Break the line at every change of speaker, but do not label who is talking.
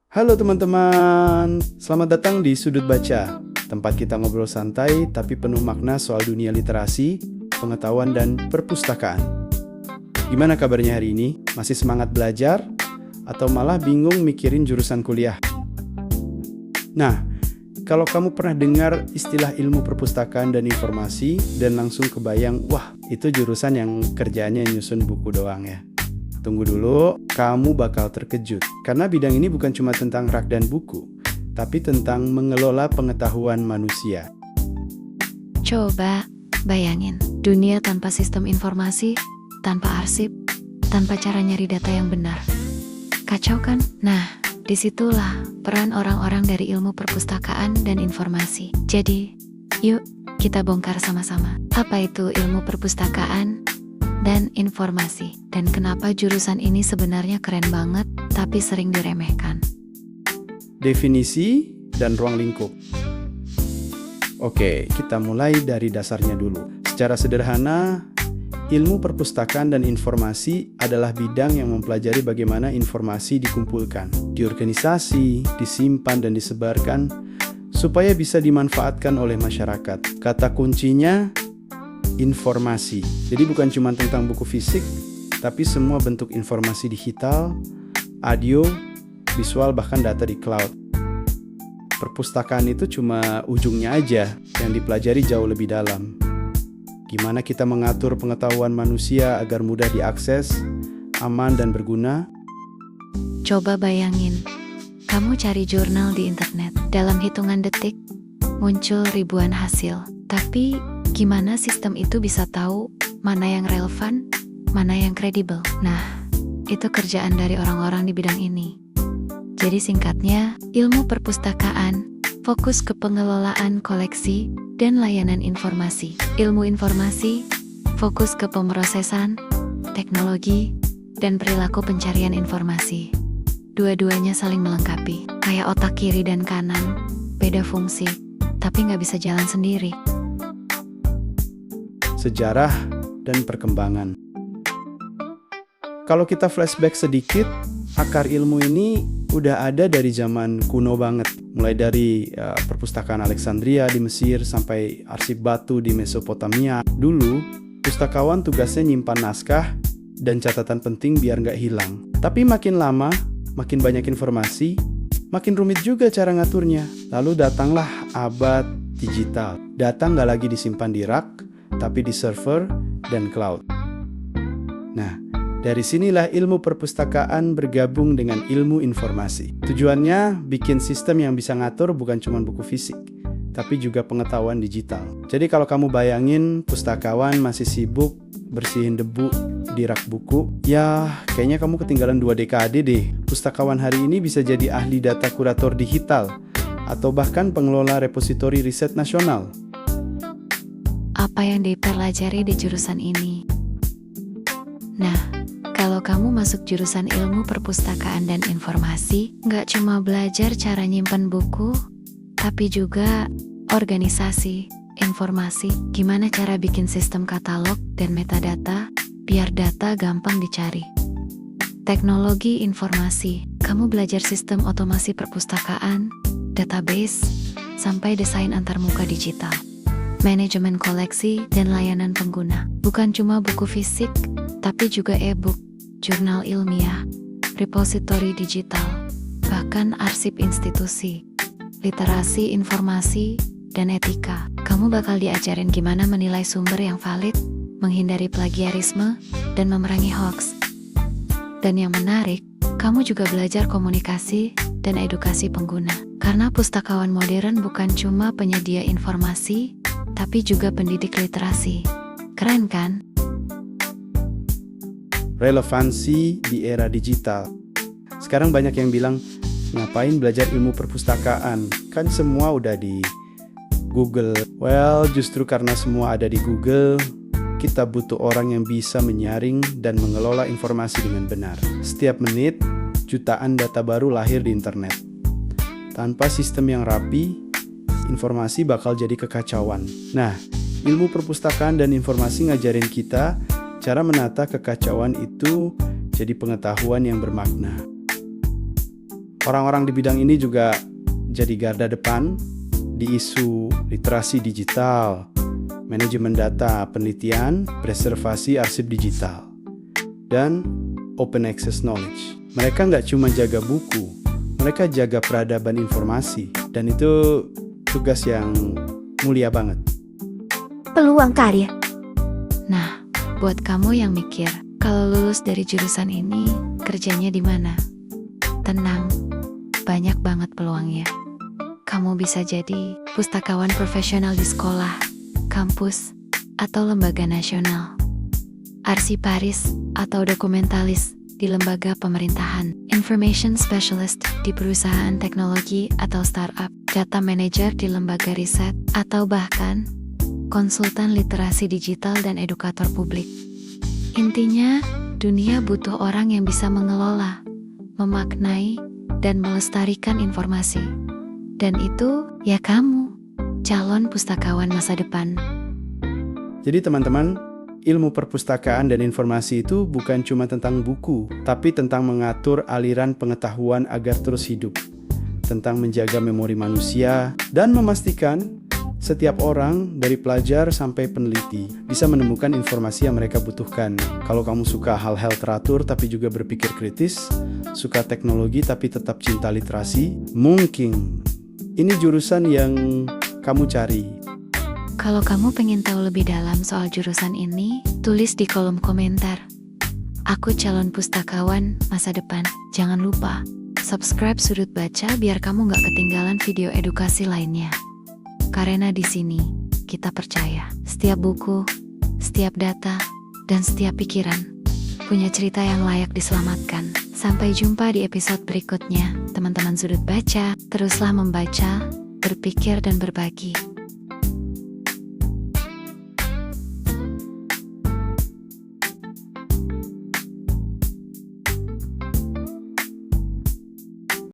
Halo teman-teman, selamat datang di Sudut Baca, tempat kita ngobrol santai tapi penuh makna soal dunia literasi, pengetahuan, dan perpustakaan. Gimana kabarnya hari ini? Masih semangat belajar? Atau malah bingung mikirin jurusan kuliah? Nah, kalau kamu pernah dengar istilah ilmu perpustakaan dan informasi dan langsung kebayang, wah itu jurusan yang kerjaannya nyusun buku doang ya. Tunggu dulu, kamu bakal terkejut. Karena bidang ini bukan cuma tentang rak dan buku, tapi tentang mengelola pengetahuan manusia.
Coba bayangin, dunia tanpa sistem informasi, tanpa arsip, tanpa cara nyari data yang benar. Kacau kan? Nah, disitulah peran orang-orang dari ilmu perpustakaan dan informasi. Jadi, yuk kita bongkar sama-sama. Apa itu ilmu perpustakaan dan informasi, dan kenapa jurusan ini sebenarnya keren banget, tapi sering diremehkan.
Definisi dan ruang lingkup. Oke, kita mulai dari dasarnya dulu. Secara sederhana, ilmu perpustakaan dan informasi adalah bidang yang mempelajari bagaimana informasi dikumpulkan, diorganisasi, disimpan, dan disebarkan supaya bisa dimanfaatkan oleh masyarakat. Kata kuncinya informasi. Jadi bukan cuma tentang buku fisik, tapi semua bentuk informasi digital, audio, visual, bahkan data di cloud. Perpustakaan itu cuma ujungnya aja yang dipelajari jauh lebih dalam. Gimana kita mengatur pengetahuan manusia agar mudah diakses, aman, dan berguna?
Coba bayangin, kamu cari jurnal di internet, dalam hitungan detik muncul ribuan hasil. Tapi gimana sistem itu bisa tahu mana yang relevan, mana yang kredibel? Nah, itu kerjaan dari orang-orang di bidang ini. Jadi singkatnya, ilmu perpustakaan fokus ke pengelolaan koleksi dan layanan informasi. Ilmu informasi fokus ke pemrosesan, teknologi, dan perilaku pencarian informasi. Dua-duanya saling melengkapi, kayak otak kiri dan kanan, beda fungsi, tapi nggak bisa jalan sendiri.
Sejarah dan perkembangan. Kalau kita flashback sedikit, akar ilmu ini udah ada dari zaman kuno banget. Mulai dari perpustakaan Alexandria di Mesir sampai arsip batu di Mesopotamia. Dulu, pustakawan tugasnya nyimpan naskah dan catatan penting biar nggak hilang. Tapi makin lama, makin banyak informasi, makin rumit juga cara ngaturnya. Lalu datanglah abad digital. Data nggak lagi disimpan di rak, tapi di server dan cloud. Nah, dari sinilah ilmu perpustakaan bergabung dengan ilmu informasi. Tujuannya bikin sistem yang bisa ngatur bukan cuma buku fisik, tapi juga pengetahuan digital. Jadi kalau kamu bayangin pustakawan masih sibuk bersihin debu di rak buku, ya kayaknya kamu ketinggalan 2 dekade deh. Pustakawan hari ini bisa jadi ahli data kurator digital, atau bahkan pengelola repositori riset nasional.
Apa yang dipelajari di jurusan ini? Nah, kalau kamu masuk jurusan ilmu perpustakaan dan informasi, nggak cuma belajar cara nyimpen buku, tapi juga organisasi, informasi, gimana cara bikin sistem katalog dan metadata, biar data gampang dicari. Teknologi informasi, kamu belajar sistem otomasi perpustakaan, database, sampai desain antarmuka digital. Manajemen koleksi dan layanan pengguna. Bukan cuma buku fisik, tapi juga e-book, jurnal ilmiah, repositori digital, bahkan arsip institusi, literasi informasi, dan etika. Kamu bakal diajarin gimana menilai sumber yang valid, menghindari plagiarisme, dan memerangi hoax. Dan yang menarik, kamu juga belajar komunikasi dan edukasi pengguna. Karena pustakawan modern bukan cuma penyedia informasi, tapi juga pendidik literasi. Keren kan?
Relevansi di era digital. Sekarang banyak yang bilang, ngapain belajar ilmu perpustakaan? Kan semua udah di Google. Well, justru karena semua ada di Google, kita butuh orang yang bisa menyaring dan mengelola informasi dengan benar. Setiap menit, jutaan data baru lahir di internet. Tanpa sistem yang rapi, informasi bakal jadi kekacauan. Nah, ilmu perpustakaan dan informasi ngajarin kita cara menata kekacauan itu jadi pengetahuan yang bermakna. Orang-orang di bidang ini juga jadi garda depan di isu literasi digital, manajemen data, penelitian, preservasi arsip digital, dan open access knowledge. Mereka nggak cuma jaga buku, mereka jaga peradaban informasi, dan itu tugas yang mulia banget.
Peluang karir.
Nah, buat kamu yang mikir, kalau lulus dari jurusan ini, kerjanya di mana? Tenang, banyak banget peluangnya. Kamu bisa jadi pustakawan profesional di sekolah, kampus, atau lembaga nasional. Arsiparis atau dokumentalis di lembaga pemerintahan. Information specialist di perusahaan teknologi atau startup. Data manager di lembaga riset, atau bahkan konsultan literasi digital dan edukator publik. Intinya, dunia butuh orang yang bisa mengelola, memaknai, dan melestarikan informasi. Dan itu, ya kamu, calon pustakawan masa depan.
Jadi teman-teman, ilmu perpustakaan dan informasi itu bukan cuma tentang buku, tapi tentang mengatur aliran pengetahuan agar terus hidup. Tentang menjaga memori manusia, dan memastikan setiap orang, dari pelajar sampai peneliti, bisa menemukan informasi yang mereka butuhkan. Kalau kamu suka hal-hal teratur tapi juga berpikir kritis, suka teknologi tapi tetap cinta literasi, mungkin ini jurusan yang kamu cari.
Kalau kamu pengen tahu lebih dalam soal jurusan ini, tulis di kolom komentar. Aku calon pustakawan masa depan. Jangan lupa, subscribe Sudut Baca biar kamu gak ketinggalan video edukasi lainnya. Karena di sini, kita percaya setiap buku, setiap data, dan setiap pikiran punya cerita yang layak diselamatkan. Sampai jumpa di episode berikutnya, teman-teman Sudut Baca. Teruslah membaca, berpikir, dan berbagi.